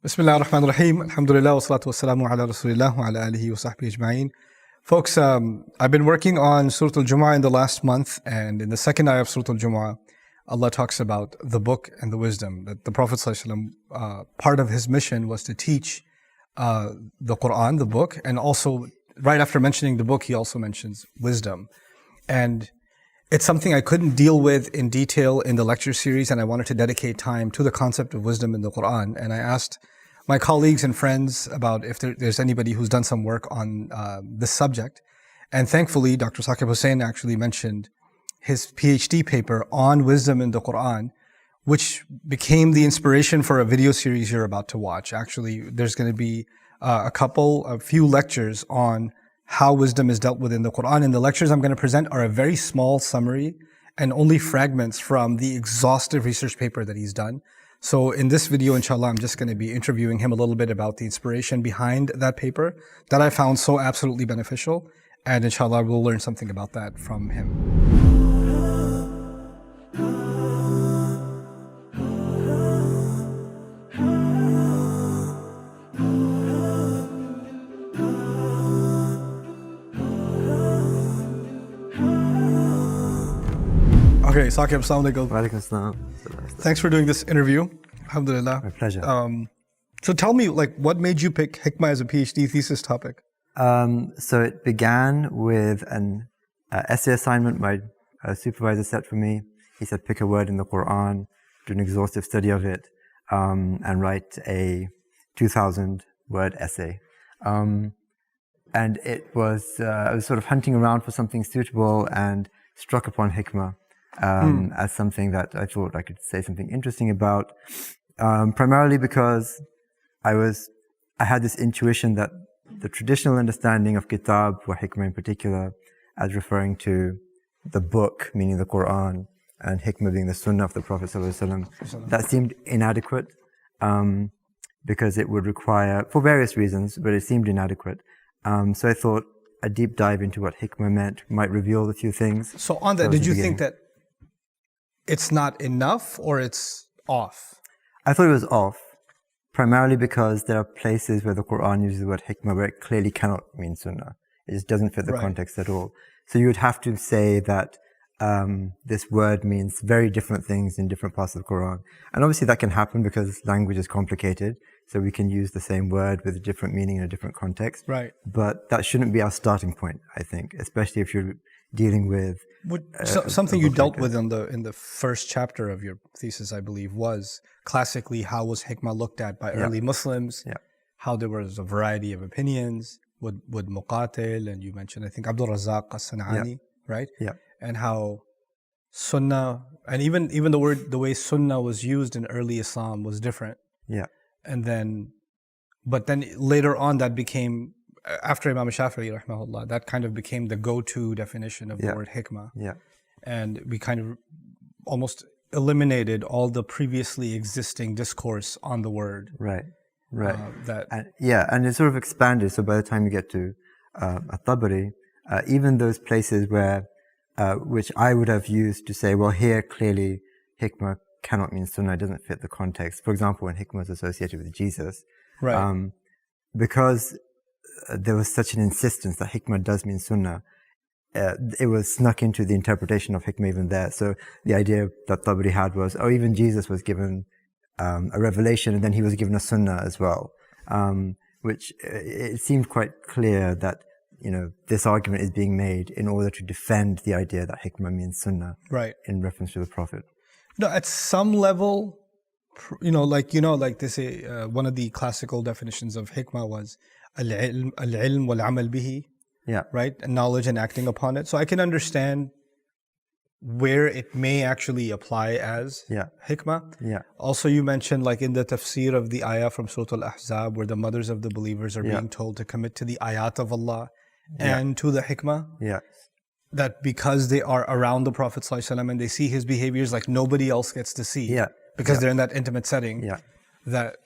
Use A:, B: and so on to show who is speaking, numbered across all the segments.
A: Bismillah ar-Rahman ar-Rahim. Alhamdulillah wa salatu wa salamu ala Rasulillah wa ala alihi wa sahbihi ajma'in. Folks, I've been working on Surah Al-Jumu'ah in the last month, and in the second ayah of Surah Al-Jumu'ah, Allah talks about the book and the wisdom. That the Prophet ﷺ, part of his mission was to teach the Quran, the book, and also right after mentioning the book, he also mentions wisdom. And it's something I couldn't deal with in detail in the lecture series, and I wanted to dedicate time to the concept of wisdom in the Quran. And I asked my colleagues and friends about if there's anybody who's done some work on this subject. And thankfully, Dr. Saqib Hussain actually mentioned his PhD paper on wisdom in the Quran, which became the inspiration for a video series you're about to watch. Actually, there's going to be a few lectures on how wisdom is dealt with in the Quran. And the lectures I'm going to present are a very small summary and only fragments from the exhaustive research paper that he's done. So in this video, inshallah, I'm just going to be interviewing him a little bit about the inspiration behind that paper that I found so absolutely beneficial. And inshallah, we'll learn something about that from him. Okay, Saqib, assalamu alaikum.
B: Wa alaikum assalam.
A: Thanks for doing this interview. Alhamdulillah.
B: My pleasure.
A: So tell me, what made you pick hikmah as a PhD thesis topic?
B: So it began with an essay assignment my supervisor set for me. He said, pick a word in the Quran, do an exhaustive study of it, and write a 2,000-word essay. And I was sort of hunting around for something suitable and struck upon hikmah as something that I thought I could say something interesting about, primarily because I had this intuition that the traditional understanding of kitab, or hikmah in particular, as referring to the book, meaning the Quran, and hikmah being the sunnah of the Prophet ﷺ, that seemed inadequate because it would require, for various reasons, but it seemed inadequate. So I thought a deep dive into what hikmah meant might reveal a few things.
A: So on that, did you think that it's not enough or it's off?
B: I thought it was off, primarily because there are places where the Quran uses the word hikmah where it clearly cannot mean sunnah. It just doesn't fit the context at all. So you would have to say that this word means very different things in different parts of the Quran. And obviously that can happen because language is complicated. So we can use the same word with a different meaning in a different context.
A: Right.
B: But that shouldn't be our starting point, I think, especially if you're dealing with
A: something you dealt with in the first chapter of your thesis, I believe, was classically how was hikmah looked at by early Muslims, how there was a variety of opinions with Muqatil, and you mentioned, I think, Abdul Razak as-San'ani, right?
B: Yeah.
A: And how sunnah, and even the way sunnah was used in early Islam was different.
B: Yeah.
A: But then later on that became, after Imam Shafi'i rahmahullah, that kind of became the go-to definition of the word hikmah.
B: Yeah.
A: And we kind of almost eliminated all the previously existing discourse on the word.
B: Right. Right.
A: And
B: it sort of expanded. So by the time you get to At-Tabari, even those places where, which I would have used to say, well, here clearly hikmah cannot mean sunnah, it doesn't fit the context. For example, when hikmah is associated with Jesus, because there was such an insistence that hikmah does mean sunnah, it was snuck into the interpretation of hikmah even there. So the idea that Tabari had was, even Jesus was given a revelation and then he was given a sunnah as well, which it seemed quite clear that this argument is being made in order to defend the idea that hikmah means sunnah in reference to the Prophet.
A: No, at some level, like they say, one of the classical definitions of hikmah was al-ilm wal-amal bihi, right? And knowledge and acting upon it. So I can understand where it may actually apply as hikmah.
B: Yeah.
A: Also, you mentioned like in the tafsir of the ayah from Surah Al-Ahzab, where the mothers of the believers are being told to commit to the ayat of Allah and to the hikmah.
B: Yeah.
A: That because they are around the Prophet ﷺ and they see his behaviors like nobody else gets to see, because they're in that intimate setting, that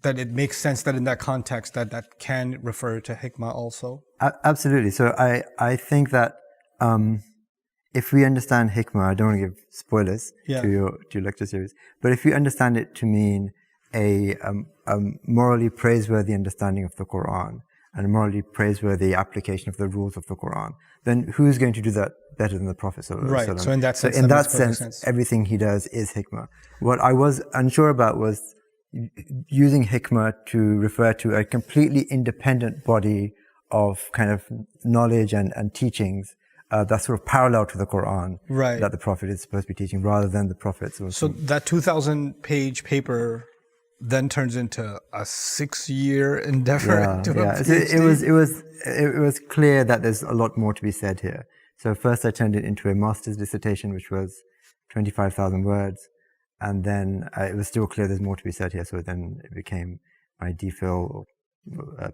A: it makes sense that in that context that can refer to hikmah also.
B: Absolutely. So I think that if we understand hikmah, I don't want to give spoilers to your lecture series, but if we understand it to mean a morally praiseworthy understanding of the Quran and a morally praiseworthy application of the rules of the Quran, then who's going to do that better than the Prophet ﷺ?
A: Right. So in that sense,
B: in that sense, everything he does is hikmah. What I was unsure about was using hikmah to refer to a completely independent body of kind of knowledge and teachings that's sort of parallel to the Quran,
A: right,
B: that the Prophet is supposed to be teaching, rather than the Prophet.
A: So that 2,000-page paper then turns into a 6-year endeavor to a PhD.
B: It was clear that there's a lot more to be said here. So first I turned it into a master's dissertation, which was 25,000 words. And then it was still clear there's more to be said here. So then it became my DPhil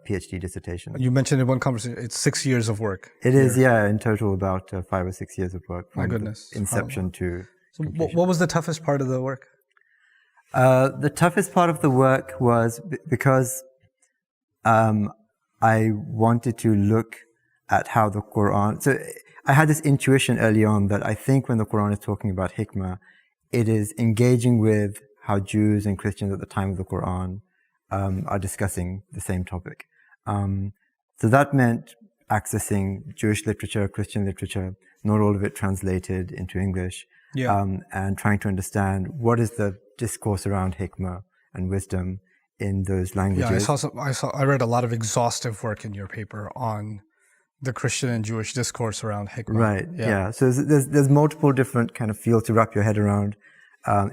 B: PhD dissertation.
A: You mentioned in one conversation, it's 6 years of work.
B: It is, yeah, in total about 5 or 6 years of work.
A: My goodness.
B: Inception to
A: So what was the toughest part of the work?
B: The toughest part of the work was because I wanted to look at how the Quran... So I had this intuition early on that I think when the Quran is talking about hikmah, it is engaging with how Jews and Christians at the time of the Quran are discussing the same topic. So that meant accessing Jewish literature, Christian literature, not all of it translated into English, and trying to understand what is the discourse around hikmah and wisdom in those languages.
A: Yeah, I read a lot of exhaustive work in your paper on the Christian and Jewish discourse around hikmah.
B: Right. Yeah. So there's multiple different kind of fields to wrap your head around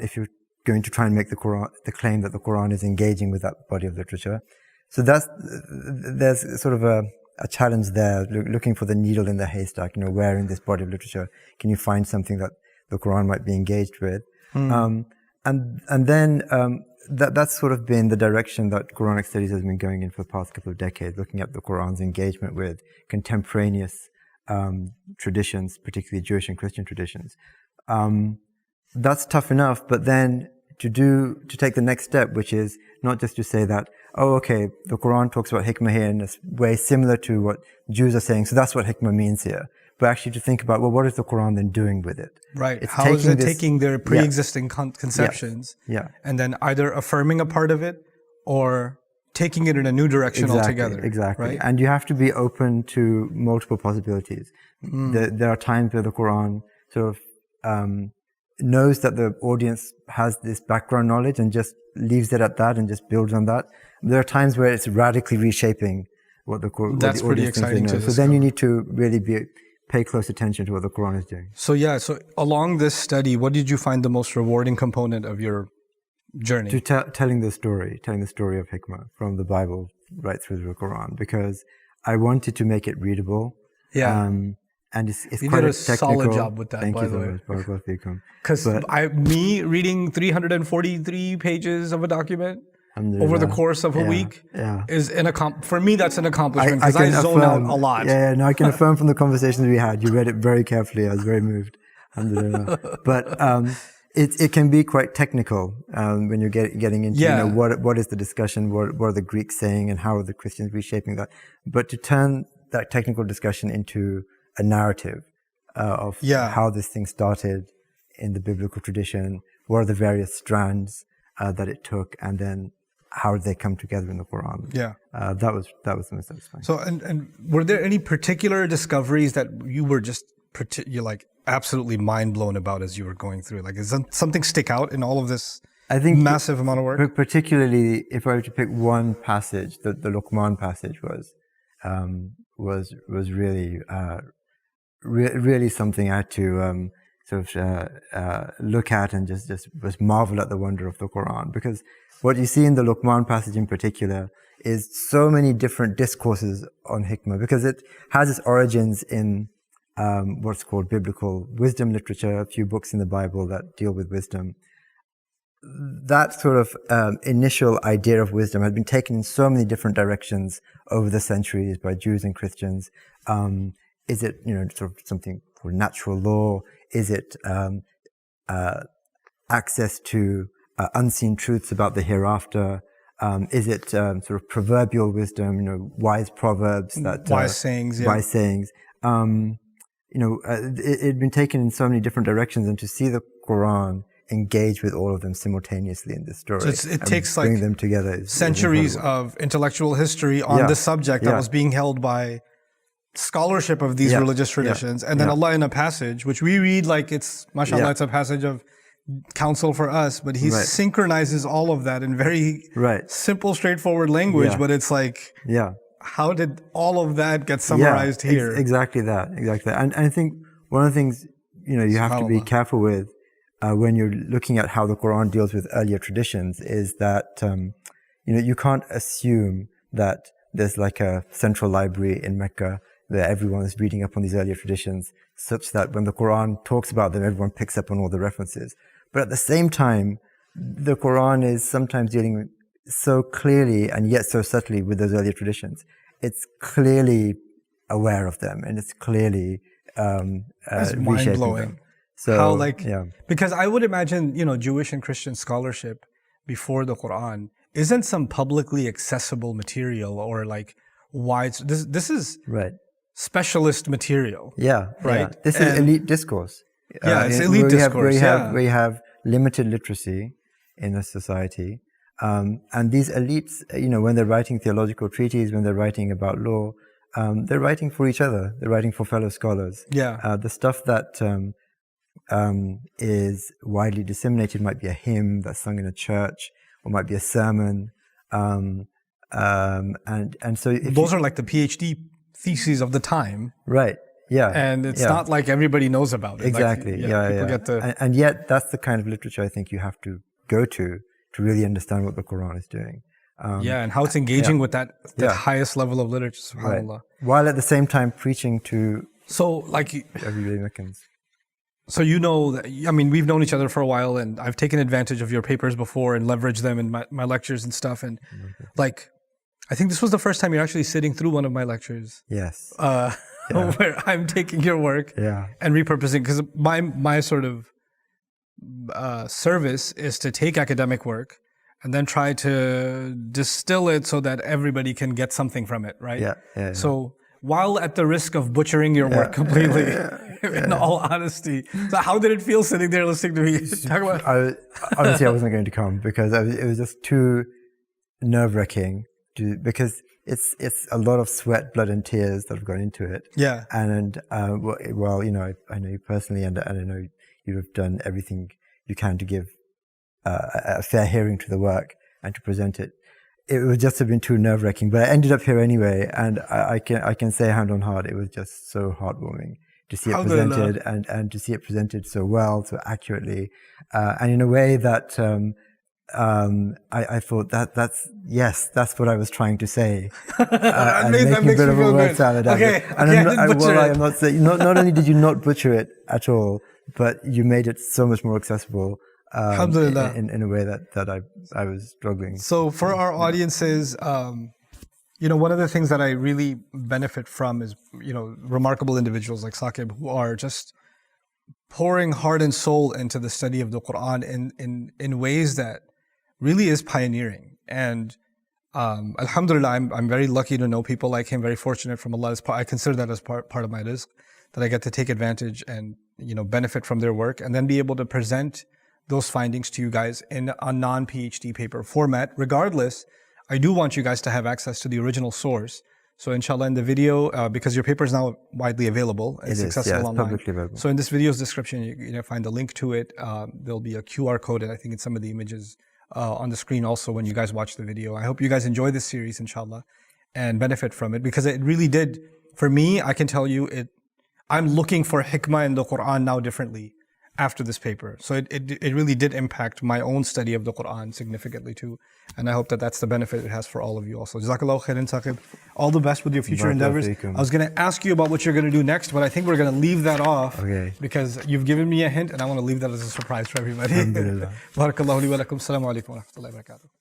B: if you're going to try and make the claim that the Quran is engaging with that body of literature. So there's sort of a challenge there, looking for the needle in the haystack. You know, where in this body of literature can you find something that the Quran might be engaged with? And then that's sort of been the direction that Quranic studies has been going in for the past couple of decades, looking at the Quran's engagement with contemporaneous traditions, particularly Jewish and Christian traditions. That's tough enough, but then to take the next step, which is not just to say that, oh, okay, the Quran talks about hikmah here in a way similar to what Jews are saying, so that's what hikmah means here. But actually to think about, well, what is the Quran then doing with it?
A: Right. How is it taking their pre-existing conceptions and then either affirming a part of it or taking it in a new direction altogether?
B: Exactly.
A: Right?
B: And you have to be open to multiple possibilities. There are times where the Quran sort of knows that the audience has this background knowledge and just leaves it at that and just builds on that. There are times where it's radically reshaping what the audience thinks they know. So then you need to really pay close attention to what the Quran is doing.
A: So so along this study, what did you find the most rewarding component of your journey?
B: Telling the story of hikmah from the Bible right through the Quran, because I wanted to make it readable.
A: Yeah.
B: And it's
A: you
B: quite
A: did
B: a technical...
A: solid job with that, by the way. Because me reading 343 pages of a document over the course of a week is for me, that's an accomplishment, because I zone out a lot.
B: No, I can affirm from the conversations we had, you read it very carefully. I was very moved. But it can be quite technical when you're getting into what is the discussion, what are the Greeks saying, and how are the Christians reshaping that. But to turn that technical discussion into a narrative of how this thing started in the biblical tradition, what are the various strands that it took, and then how did they come together in the Quran? That was the most satisfying.
A: So, and were there any particular discoveries that you were just you're like absolutely mind blown about as you were going through? Like, does something stick out in all of this? I think massive amount of work.
B: Particularly, if I were to pick one passage, the Luqman passage was really really something I had to look at and just marvel at the wonder of the Quran. Because what you see in the Luqman passage in particular is so many different discourses on hikmah, because it has its origins in what's called biblical wisdom literature, a few books in the Bible that deal with wisdom. That sort of initial idea of wisdom has been taken in so many different directions over the centuries by Jews and Christians. Is it, sort of something called natural law? Is it access to unseen truths about the hereafter? Is it sort of proverbial wisdom? Wise proverbs
A: wise sayings.
B: Wise sayings. It had been taken in so many different directions, and to see the Quran engage with all of them simultaneously in this story.
A: So it takes
B: bring
A: like
B: them together is
A: centuries
B: incredible.
A: of intellectual history on this subject that was being held by scholarship of these religious traditions. And then Allah in a passage, which we read like it's, mashallah, it's a passage of counsel for us, but He synchronizes all of that in very simple, straightforward language. But it's like, how did all of that get summarized here?
B: Exactly that. And I think one of the things, you have to be careful with when you're looking at how the Quran deals with earlier traditions is that, you can't assume that there's like a central library in Mecca that everyone is reading up on these earlier traditions, such that when the Quran talks about them, everyone picks up on all the references. But at the same time, the Quran is sometimes dealing so clearly and yet so subtly with those earlier traditions. It's clearly aware of them, and it's clearly
A: it's
B: reshaping
A: mind-blowing.
B: them. So,
A: because I would imagine, Jewish and Christian scholarship before the Quran isn't some publicly accessible material or like wide. This is specialist material. Right.
B: This is elite discourse.
A: It's elite discourse.
B: We have limited literacy in a society, and these elites, when they're writing theological treatises, when they're writing about law, they're writing for each other. They're writing for fellow scholars. The stuff that is widely disseminated might be a hymn that's sung in a church, or might be a sermon, and so
A: those are like the PhD theses of the time,
B: right?
A: And it's not like everybody knows about it.
B: Exactly.
A: Like,
B: and yet that's the kind of literature I think you have to go to really understand what the Quran is doing.
A: And how it's engaging with that highest level of literature, subhanAllah.
B: While at the same time preaching to everyday Meccans.
A: So we've known each other for a while, and I've taken advantage of your papers before and leveraged them in my lectures and stuff. And I think this was the first time you're actually sitting through one of my lectures.
B: Yes.
A: Where I'm taking your work and repurposing, because my sort of service is to take academic work and then try to distill it so that everybody can get something from it, right? So while at the risk of butchering your work completely, in all honesty, so how did it feel sitting there listening to me talk about?
B: Honestly, I wasn't going to come because it was just too nerve-wracking because it's a lot of sweat, blood, and tears that have gone into it. And I know you personally, and I know you have done everything you can to give a fair hearing to the work and to present it. It would just have been too nerve-wracking, but I ended up here anyway, and I can say hand on heart, it was just so heartwarming to see it presented and to see it presented so well, so accurately, and in a way that I thought that's what I was trying to say. And making a bit of a word salad out of it. And I'm not saying, not only did you not butcher it at all, but you made it so much more accessible. In a way that I was struggling.
A: So for our audiences, one of the things that I really benefit from is, remarkable individuals like Saqib who are just pouring heart and soul into the study of the Quran in ways that really is pioneering. And alhamdulillah, I'm very lucky to know people like him, very fortunate from Allah. I consider that as part of my rizq, that I get to take advantage and, benefit from their work and then be able to present those findings to you guys in a non-PhD paper format. Regardless, I do want you guys to have access to the original source. So inshallah in the video, because your paper is now widely available, it's accessible online.
B: Publicly available.
A: So in this video's description, you're find a link to it. There'll be a QR code, and I think in some of the images on the screen also when you guys watch the video. I hope you guys enjoy this series, inshallah, and benefit from it, because it really did. For me, I can tell you, I'm looking for hikmah in the Quran now differently after this paper. So it really did impact my own study of the Quran significantly too. And I hope that that's the benefit it has for all of you also. Jazakallahu khairan, Saqib. All the best with your future endeavors. I was going to ask you about what you're going to do next, but I think we're going to leave that off because you've given me a hint and I want to leave that as a surprise for everybody.
B: Alhamdulillah.
A: Barakallahu li wa lakum. Assalamu alaikum wa rahmatullahi wa barakatuh.